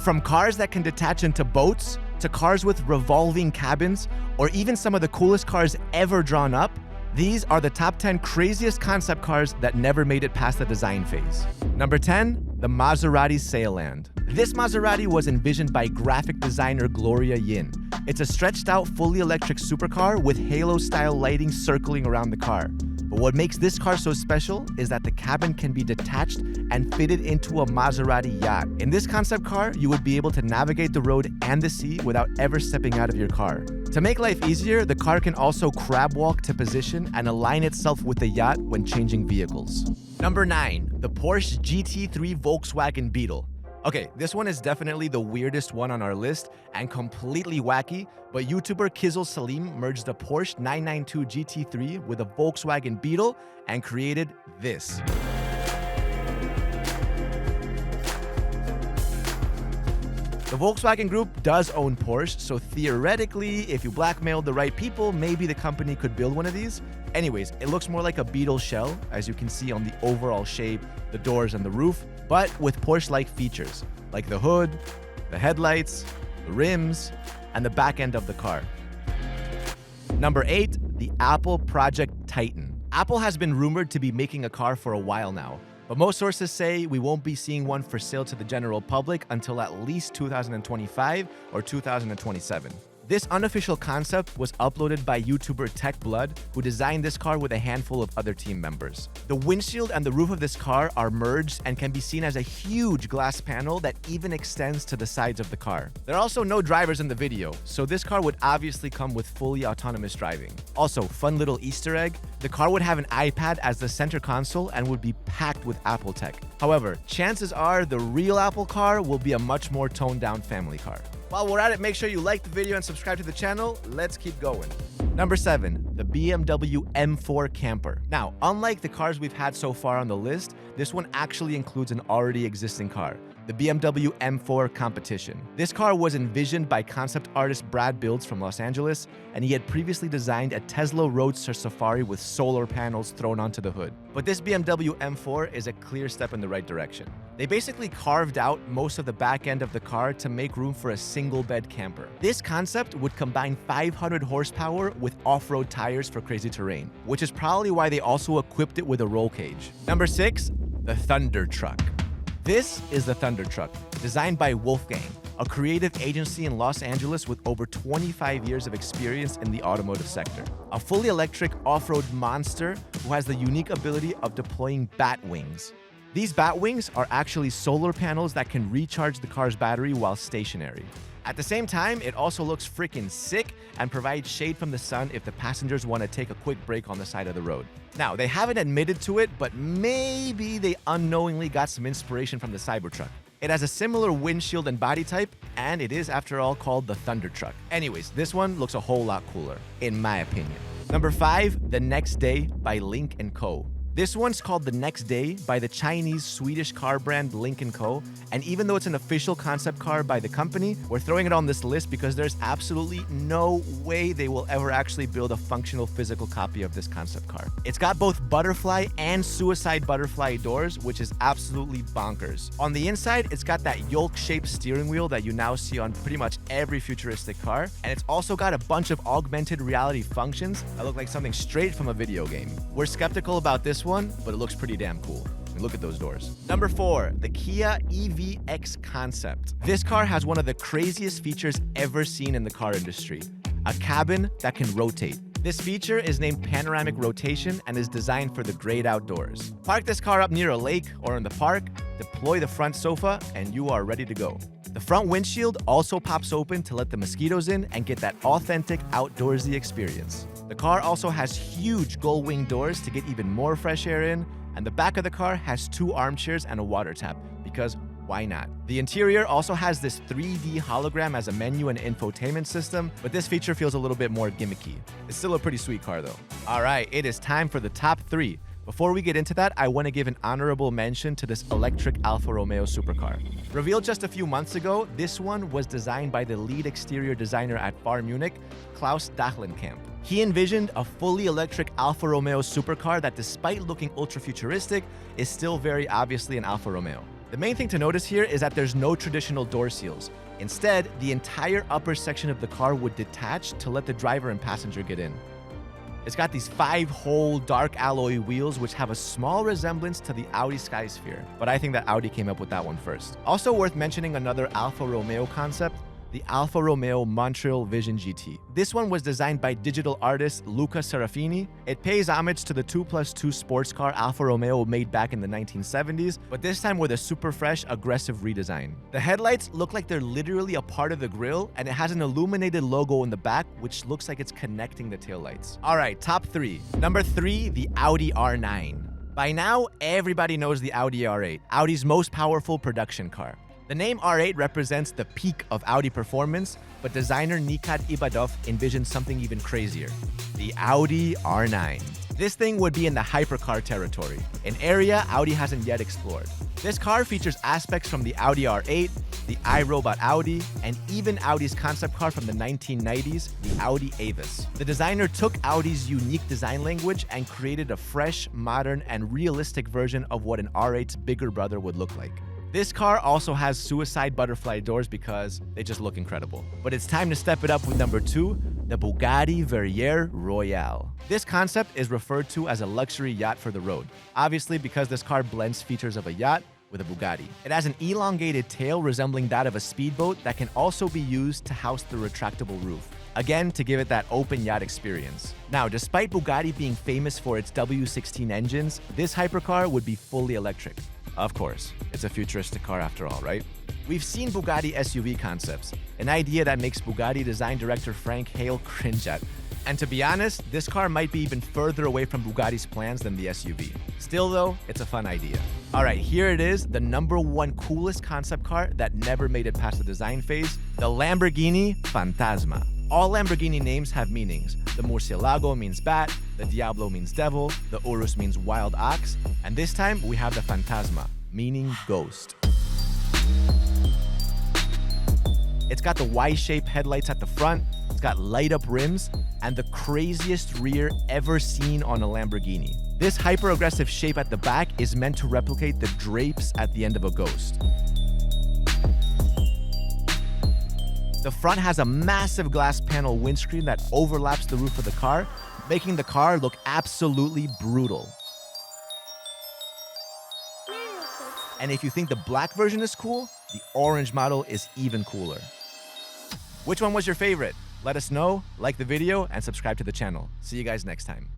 From cars that can detach into boats, to cars with revolving cabins, or even some of the coolest cars ever drawn up, these are the top 10 craziest concept cars that never made it past the design phase. Number 10, the Maserati Sailland. This Maserati was envisioned by graphic designer Gloria Yin. It's a stretched out, fully electric supercar with halo-style lighting circling around the car. But what makes this car so special is that the cabin can be detached and fitted into a Maserati yacht. In this concept car, you would be able to navigate the road and the sea without ever stepping out of your car. To make life easier, the car can also crab walk to position and align itself with the yacht when changing vehicles. Number 9, the Porsche GT3 Volkswagen Beetle. Okay, this one is definitely the weirdest one on our list and completely wacky, but YouTuber Kizzle Salim merged a Porsche 992 GT3 with a Volkswagen Beetle and created this. The Volkswagen Group does own Porsche, so theoretically, if you blackmailed the right people, maybe the company could build one of these. Anyways, it looks more like a Beetle shell, as you can see on the overall shape, the doors, and the roof, but with Porsche-like features, like the hood, the headlights, the rims, and the back end of the car. Number 8, the Apple Project Titan. Apple has been rumored to be making a car for a while now, but most sources say we won't be seeing one for sale to the general public until at least 2025 or 2027. This unofficial concept was uploaded by YouTuber TechBlood, who designed this car with a handful of other team members. The windshield and the roof of this car are merged and can be seen as a huge glass panel that even extends to the sides of the car. There are also no drivers in the video, so this car would obviously come with fully autonomous driving. Also, fun little Easter egg, the car would have an iPad as the center console and would be packed with Apple tech. However, chances are the real Apple car will be a much more toned down family car. While we're at it, make sure you like the video and subscribe to the channel. Let's keep going. Number 7, the BMW M4 Camper. Now, unlike the cars we've had so far on the list, this one actually includes an already existing car, the BMW M4 Competition. This car was envisioned by concept artist Brad Builds from Los Angeles, and he had previously designed a Tesla Roadster Safari with solar panels thrown onto the hood. But this BMW M4 is a clear step in the right direction. They basically carved out most of the back end of the car to make room for a single bed camper. This concept would combine 500 horsepower with off-road tires for crazy terrain, which is probably why they also equipped it with a roll cage. Number 6, the Thunder Truck. This is the Thunder Truck, designed by Wolfgang, a creative agency in Los Angeles with over 25 years of experience in the automotive sector. A fully electric off-road monster who has the unique ability of deploying bat wings. These bat wings are actually solar panels that can recharge the car's battery while stationary. At the same time, it also looks freaking sick and provides shade from the sun if the passengers want to take a quick break on the side of the road. Now, they haven't admitted to it, but maybe they unknowingly got some inspiration from the Cybertruck. It has a similar windshield and body type, and it is, after all, called the Thunder Truck. Anyways, this one looks a whole lot cooler, in my opinion. Number 5, the Next Day by Link & Co. This one's called the Next Day by the Chinese-Swedish car brand Link & Co. And even though it's an official concept car by the company, we're throwing it on this list because there's absolutely no way they will ever actually build a functional physical copy of this concept car. It's got both butterfly and suicide butterfly doors, which is absolutely bonkers. On the inside, it's got that yoke-shaped steering wheel that you now see on pretty much every futuristic car. And it's also got a bunch of augmented reality functions that look like something straight from a video game. We're skeptical about this one, but it looks pretty damn cool. And look at those doors. Number 4, the Kia EVX Concept. This car has one of the craziest features ever seen in the car industry, a cabin that can rotate. This feature is named panoramic rotation and is designed for the great outdoors. Park this car up near a lake or in the park, deploy the front sofa, and you are ready to go. The front windshield also pops open to let the mosquitoes in and get that authentic outdoorsy experience. The car also has huge gull-wing doors to get even more fresh air in, and the back of the car has 2 armchairs and a water tap, because why not? The interior also has this 3D hologram as a menu and infotainment system, but this feature feels a little bit more gimmicky. It's still a pretty sweet car though. All right, it is time for the top 3. Before we get into that, I want to give an honorable mention to this electric Alfa Romeo supercar. Revealed just a few months ago, this one was designed by the lead exterior designer at FAR Munich, Klaus Dahlenkamp. He envisioned a fully electric Alfa Romeo supercar that, despite looking ultra-futuristic, is still very obviously an Alfa Romeo. The main thing to notice here is that there's no traditional door seals. Instead, the entire upper section of the car would detach to let the driver and passenger get in. It's got these 5-hole dark alloy wheels which have a small resemblance to the Audi Skysphere, but I think that Audi came up with that one first. Also worth mentioning another Alfa Romeo concept, the Alfa Romeo Montreal Vision GT. This one was designed by digital artist Luca Serafini. It pays homage to the 2+2 sports car Alfa Romeo made back in the 1970s, but this time with a super fresh, aggressive redesign. The headlights look like they're literally a part of the grille, and it has an illuminated logo in the back, which looks like it's connecting the taillights. All right, top 3. Number 3, the Audi R9. By now, everybody knows the Audi R8, Audi's most powerful production car. The name R8 represents the peak of Audi performance, but designer Nikat Ibadov envisioned something even crazier, the Audi R9. This thing would be in the hypercar territory, an area Audi hasn't yet explored. This car features aspects from the Audi R8, the iRobot Audi, and even Audi's concept car from the 1990s, the Audi Avis. The designer took Audi's unique design language and created a fresh, modern, and realistic version of what an R8's bigger brother would look like. This car also has suicide butterfly doors because they just look incredible. But it's time to step it up with number 2, the Bugatti Royale. This concept is referred to as a luxury yacht for the road, obviously because this car blends features of a yacht with a Bugatti. It has an elongated tail resembling that of a speedboat that can also be used to house the retractable roof. Again, to give it that open yacht experience. Now, despite Bugatti being famous for its W16 engines, this hypercar would be fully electric. Of course, it's a futuristic car after all, right? We've seen Bugatti SUV concepts, an idea that makes Bugatti design director Frank Hale cringe at. And to be honest, this car might be even further away from Bugatti's plans than the SUV. Still though, it's a fun idea. All right, here it is, the #1 coolest concept car that never made it past the design phase, the Lamborghini Fantasma. All Lamborghini names have meanings. The Murcielago means bat, the Diablo means devil, the Urus means wild ox, and this time we have the Fantasma, meaning ghost. It's got the Y-shaped headlights at the front, it's got light-up rims, and the craziest rear ever seen on a Lamborghini. This hyper-aggressive shape at the back is meant to replicate the drapes at the end of a ghost. The front has a massive glass panel windscreen that overlaps the roof of the car, making the car look absolutely brutal. And if you think the black version is cool, the orange model is even cooler. Which one was your favorite? Let us know, like the video, and subscribe to the channel. See you guys next time.